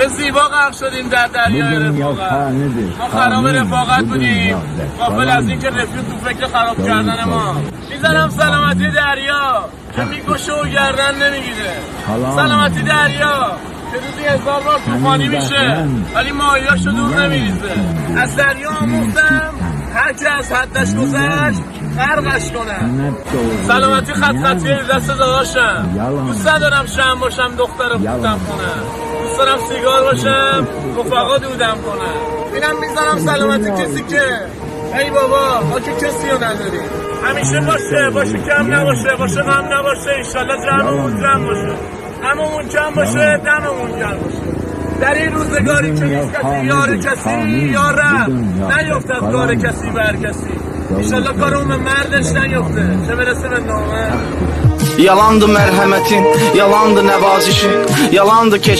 چه زیبا غرق شدیم در دریای رفاقت. ما خراب رفاقت بودیم، غافل از اینکه رفیق تو فکر خراب کردن ما. میزنم سلامتی دریا که میکشه و گردن نمیگیره. سلامتی دریا که روزی 1000 بار طوفانی میشه ولی ماهیاشو دور نمیریزه. از دریا آموختم هر کی از حدش گذشت غرقش کنم. سلامتی خط خطیه دست داداشم. دوست ندارم شم باشم دختر پوتم کنم. دوست دارم سیگار باشم رفقا دودم کنم. اینم میزنم سلامتی کسی که ای بابا ما که کسی رو نداریم. همیشه باشه کم نباشه، باشه غم نباشه، انشالله جمعمون جمع باشه، هممون جمع باشه، دممون جمع باشه. در این روزگاری که نیست کسی یار کسی یا رفت نیفتد کار کسی بر کسی. انشالله کار اون مردش نیفته چه برسه به نامرد. Yalandı mərhəmətin, yalandı nəvazişin, yalandı